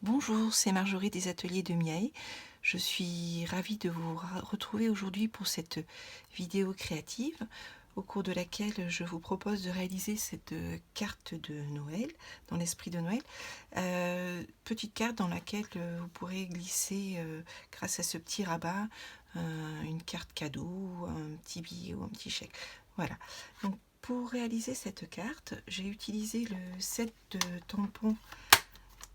Bonjour, c'est Marjorie des ateliers de Miae. Je suis ravie de vous retrouver aujourd'hui pour cette vidéo créative au cours de laquelle je vous propose de réaliser cette carte de Noël, dans l'esprit de Noël. Petite carte dans laquelle vous pourrez glisser, grâce à ce petit rabat, une carte cadeau, un petit billet ou un petit chèque. Voilà. Donc, pour réaliser cette carte, j'ai utilisé le set de tampons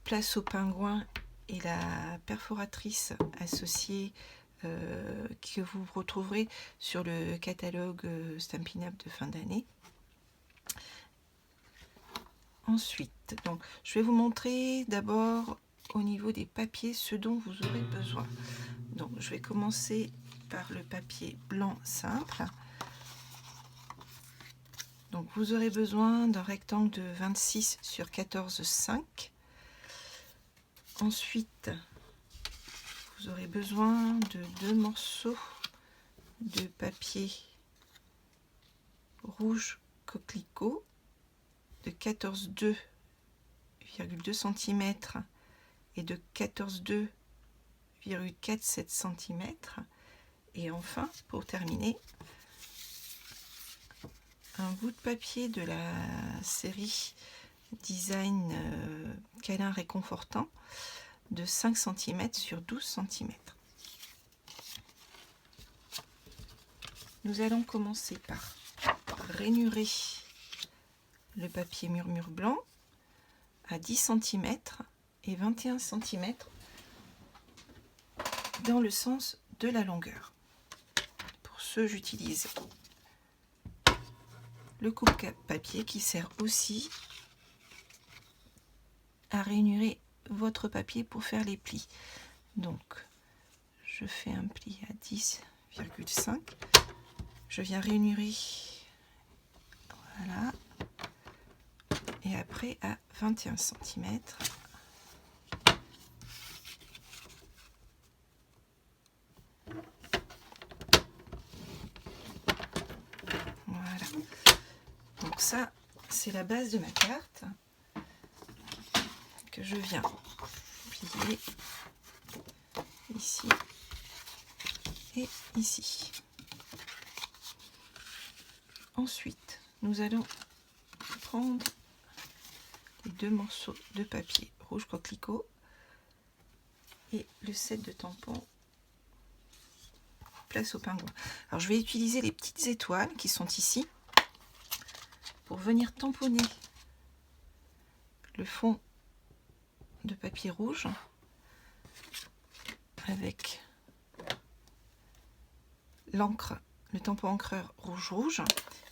Place au pingouin et la perforatrice associée que vous retrouverez sur le catalogue Stampin' Up de fin d'année. Ensuite, donc, je vais vous montrer d'abord au niveau des papiers ce dont vous aurez besoin. Donc, je vais commencer par le papier blanc simple. Donc, vous aurez besoin d'un rectangle de 26 sur 14,5. Ensuite, vous aurez besoin de 2 morceaux de papier rouge coquelicot de 14,2,2 cm et de 14,2,47 cm. Et enfin, pour terminer, un bout de papier de la série Design câlin réconfortant de 5 cm sur 12 cm. Nous allons commencer par rainurer le papier murmure blanc à 10 cm et 21 cm dans le sens de la longueur. Pour ce, j'utilise le coupe-papier qui sert aussi à rainurer votre papier pour faire les plis. Donc, je fais un pli à 10,5. Je viens rainurer, voilà, et après à 21 cm. Voilà. Donc ça, c'est la base de ma carte que je viens plier ici et ici. Ensuite, nous allons prendre les 2 morceaux de papier rouge coquelicot et le set de tampons Place au pingouin. Alors, je vais utiliser les petites étoiles qui sont ici pour venir tamponner le fond de papier rouge avec l'encre, le tampon encreur rouge.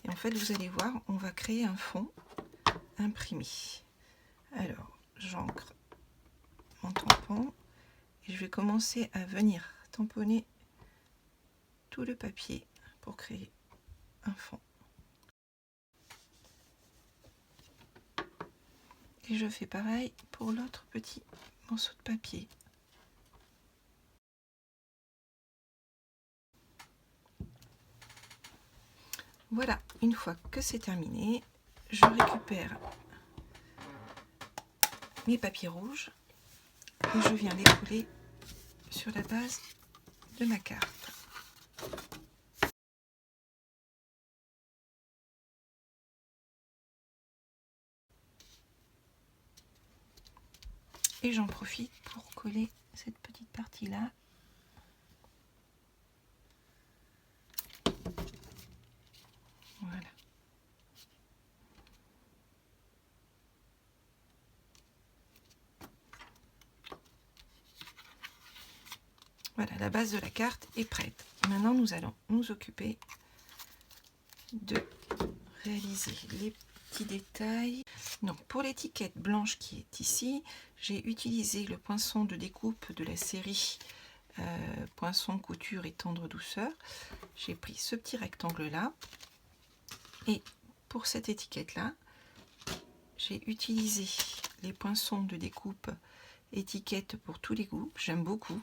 Et en fait, vous allez voir, on va créer un fond imprimé. Alors, j'encre mon tampon et je vais commencer à venir tamponner tout le papier pour créer un fond. Et je fais pareil pour l'autre petit morceau de papier. Voilà, une fois que c'est terminé, je récupère mes papiers rouges et je viens les coller sur la base de ma carte. Et j'en profite pour coller cette petite partie-là. Voilà. Voilà, la base de la carte est prête. Maintenant, nous allons nous occuper de réaliser les petits détails. Donc, pour l'étiquette blanche qui est ici, j'ai utilisé le poinçon de découpe de la série Poinçon, couture et tendre douceur. J'ai pris ce petit rectangle là et pour cette étiquette là, j'ai utilisé les poinçons de découpe étiquette pour tous les goûts, j'aime beaucoup,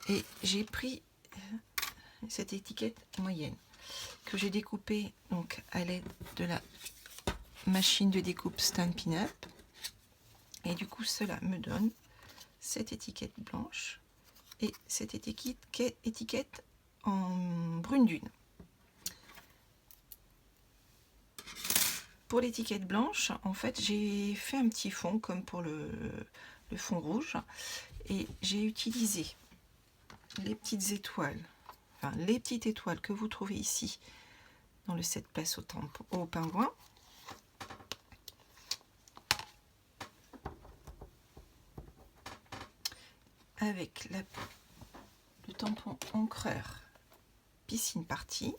et j'ai pris cette étiquette moyenne que j'ai découpée donc à l'aide de la machine de découpe Stampin' Up, et du coup cela me donne cette étiquette blanche et cette étiquette en brune dune. Pour l'étiquette blanche, en fait, j'ai fait un petit fond comme pour le fond rouge et j'ai utilisé les petites étoiles, enfin les petites étoiles que vous trouvez ici dans le set place au pingouin. Avec le tampon encreur piscine partie.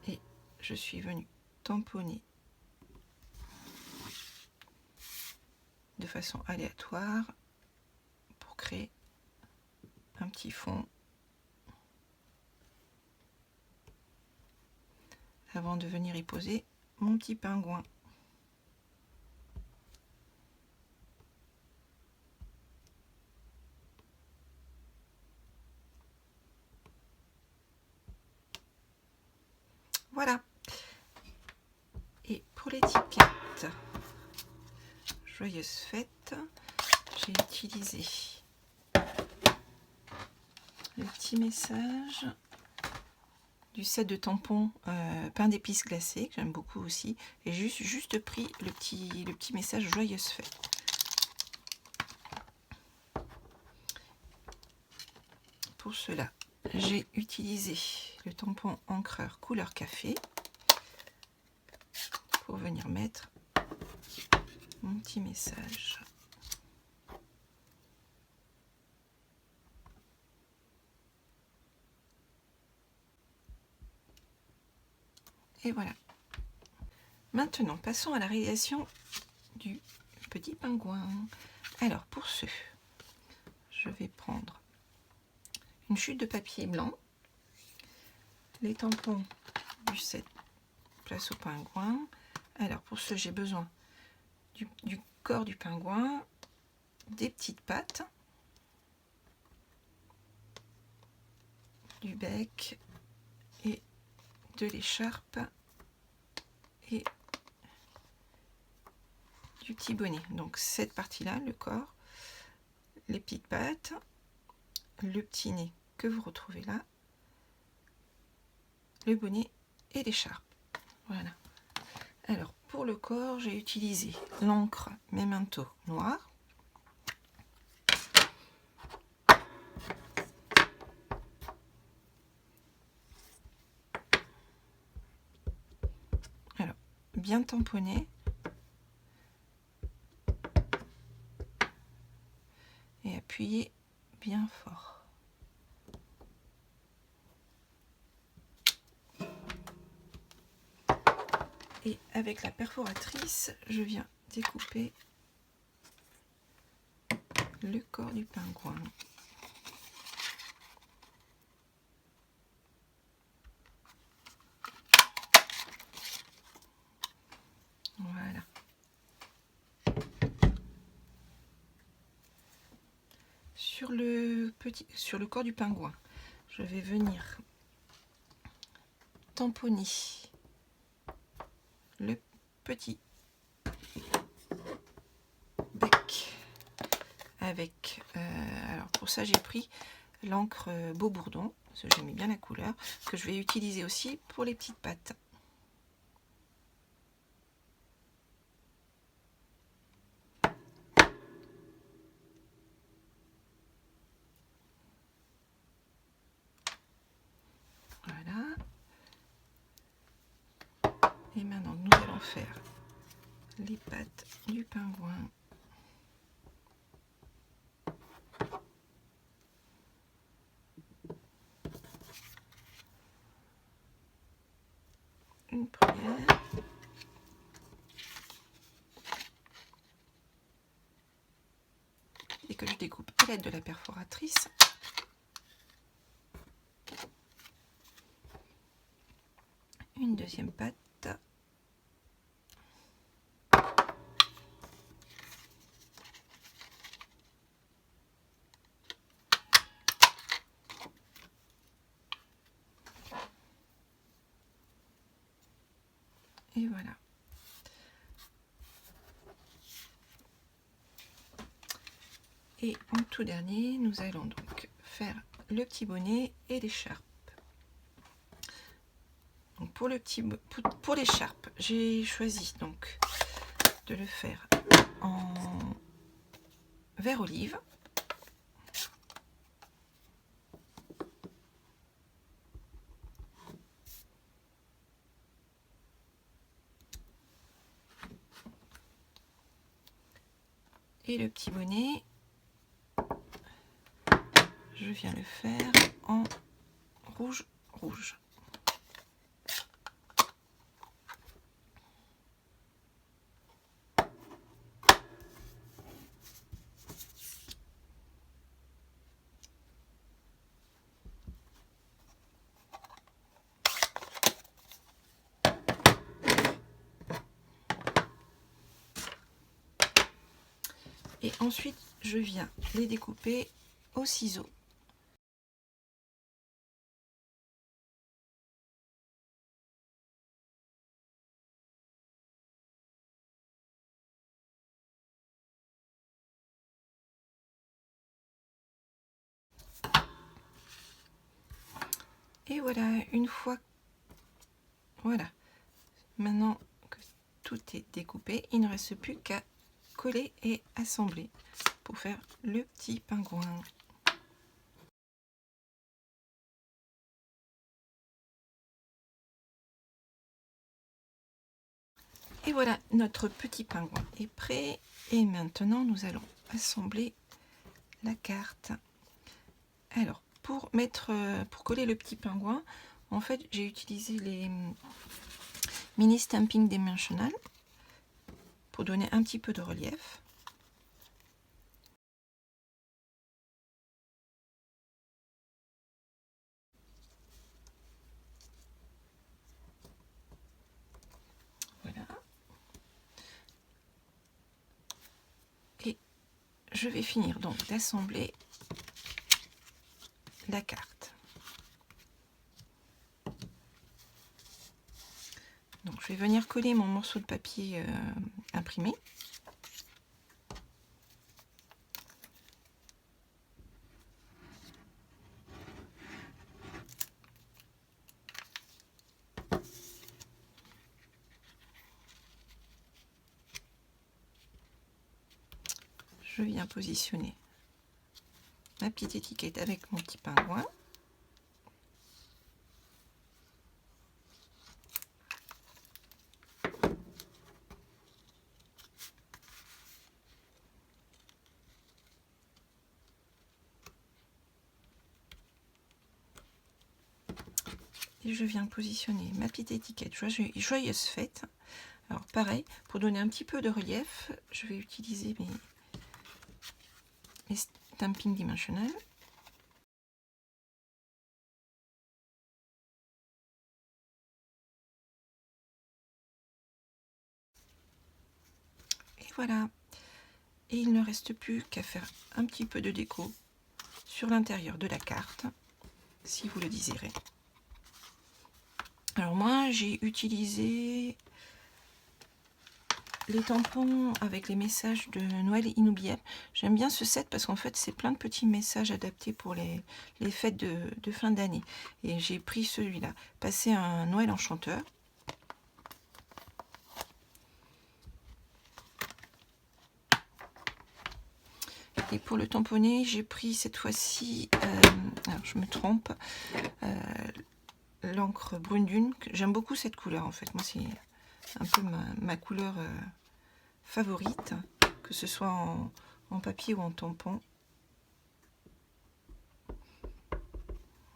Et je suis venue tamponner de façon aléatoire pour créer un petit fond avant de venir y poser mon petit pingouin. Voilà. Et pour l'étiquette Joyeuse fête, j'ai utilisé le petit message du set de tampons pain d'épices glacé, que j'aime beaucoup aussi, et juste pris le petit message Joyeuse fête. Pour cela, j'ai utilisé le tampon encreur couleur café pour venir mettre mon petit message. Et voilà. Maintenant, passons à la réalisation du petit pingouin. Alors, pour ce, je vais prendre une chute de papier blanc, les tampons du set place au pingouin. Alors, pour ce, j'ai besoin du corps du pingouin, des petites pattes, du bec et de l'écharpe et du petit bonnet. Donc cette partie-là, le corps, les petites pattes, le petit nez que vous retrouvez là, le bonnet et l'écharpe. Voilà. Alors pour le corps, j'ai utilisé l'encre Memento noire. Alors bien tamponné. Et appuyer bien fort. Et avec la perforatrice, je viens découper le corps du pingouin. Voilà. Sur le corps du pingouin, je vais venir tamponner le petit bec avec alors pour ça j'ai pris l'encre Beau Bourdon, parce que j'aimais bien la couleur, que je vais utiliser aussi pour les petites pattes. Voilà. Et maintenant nous allons faire les pattes du pingouin. Une première. Et que je découpe à l'aide de la perforatrice. Une deuxième patte. Et voilà. Et en tout dernier, nous allons donc faire le petit bonnet et l'écharpe. Donc pour l'écharpe, j'ai choisi donc de le faire en vert olive. Et le petit bonnet, je viens le faire en rouge. Et ensuite, je viens les découper au ciseau. Et voilà, une fois, voilà, maintenant que tout est découpé, il ne reste plus qu'à coller et assembler pour faire le petit pingouin. Et voilà, notre petit pingouin est prêt. Et maintenant, nous allons assembler la carte. Alors, pour coller le petit pingouin, en fait, j'ai utilisé les mini stamping dimensional pour donner un petit peu de relief. Voilà. Et je vais finir donc d'assembler la carte. Donc je vais venir coller mon morceau de papier imprimé. Je viens positionner ma petite étiquette avec mon petit pingouin. Et je viens positionner ma petite étiquette Joyeuse Fête. Alors pareil, pour donner un petit peu de relief, je vais utiliser mes stamping dimensional. Et voilà. Et il ne reste plus qu'à faire un petit peu de déco sur l'intérieur de la carte, si vous le désirez. Alors moi, j'ai utilisé les tampons avec les messages de Noël inoubliables. J'aime bien ce set parce qu'en fait, c'est plein de petits messages adaptés pour les fêtes de fin d'année. Et j'ai pris celui-là, passer un Noël enchanteur. Et pour le tamponner, j'ai pris cette fois-ci, alors je me trompe, l'encre brune dune. J'aime beaucoup cette couleur en fait. Moi, c'est un peu ma couleur favorite, que ce soit en papier ou en tampon.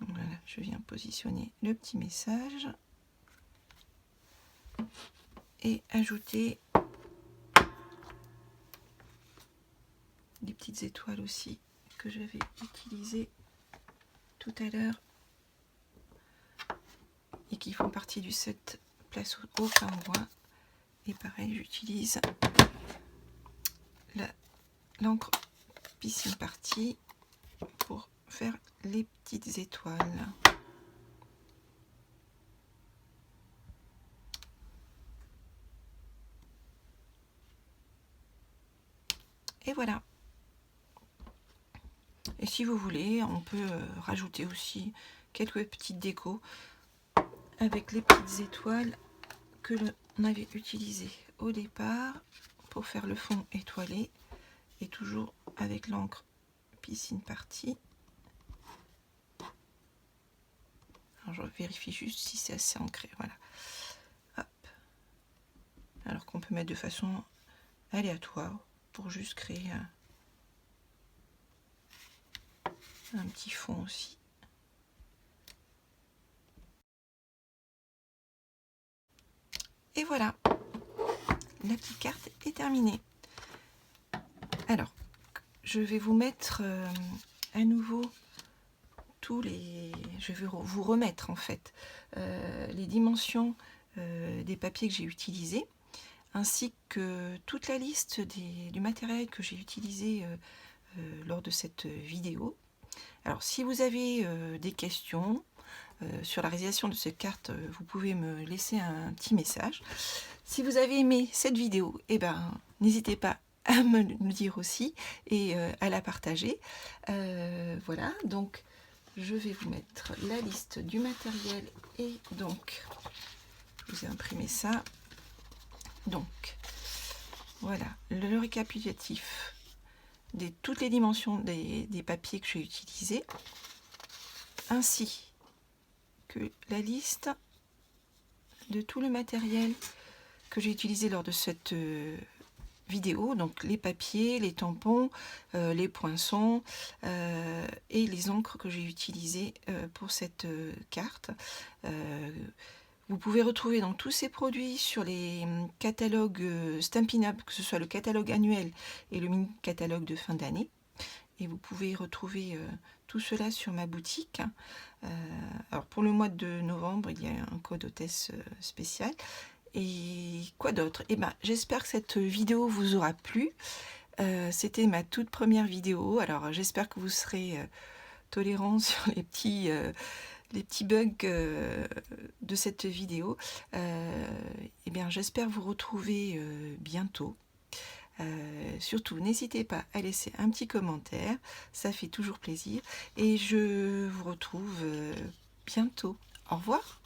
Voilà, je viens positionner le petit message et ajouter des petites étoiles aussi que j'avais utilisées tout à l'heure et qui font partie du set Place au pingouin. Et pareil, j'utilise l'encre Piscine Party pour faire les petites étoiles. Et voilà. Et si vous voulez, on peut rajouter aussi quelques petites décos avec les petites étoiles que l'on avait utilisées au départ pour faire le fond étoilé, et toujours avec l'encre Piscine Party. Alors je vérifie juste si c'est assez ancré, voilà. Hop. Alors qu'on peut mettre de façon aléatoire pour juste créer un petit fond aussi. Et voilà, la petite carte est terminée. Alors, je vais vous mettre à nouveau tous les... Je vais vous remettre en fait les dimensions des papiers que j'ai utilisés, ainsi que toute la liste du matériel que j'ai utilisé lors de cette vidéo. Alors, si vous avez des questions sur la réalisation de cette carte, vous pouvez me laisser un petit message. Si vous avez aimé cette vidéo, eh ben, n'hésitez pas à me le dire aussi et à la partager. Voilà, donc je vais vous mettre la liste du matériel, et donc je vous ai imprimé ça. Donc voilà le récapitulatif de toutes les dimensions des papiers que j'ai utilisés, ainsi que la liste de tout le matériel que j'ai utilisé lors de cette vidéo, donc les papiers, les tampons, les poinçons et les encres que j'ai utilisées pour cette carte. Vous pouvez retrouver donc tous ces produits sur les catalogues Stampin' Up, que ce soit le catalogue annuel et le mini catalogue de fin d'année. Et vous pouvez retrouver tout cela sur ma boutique. Alors pour le mois de novembre, il y a un code hôtesse spécial. Et quoi d'autre? Eh ben, j'espère que cette vidéo vous aura plu. C'était ma toute première vidéo, alors j'espère que vous serez tolérants sur les petits bugs de cette vidéo. Eh bien, j'espère vous retrouver bientôt. Surtout, n'hésitez pas à laisser un petit commentaire, ça fait toujours plaisir. Et je vous retrouve bientôt. Au revoir.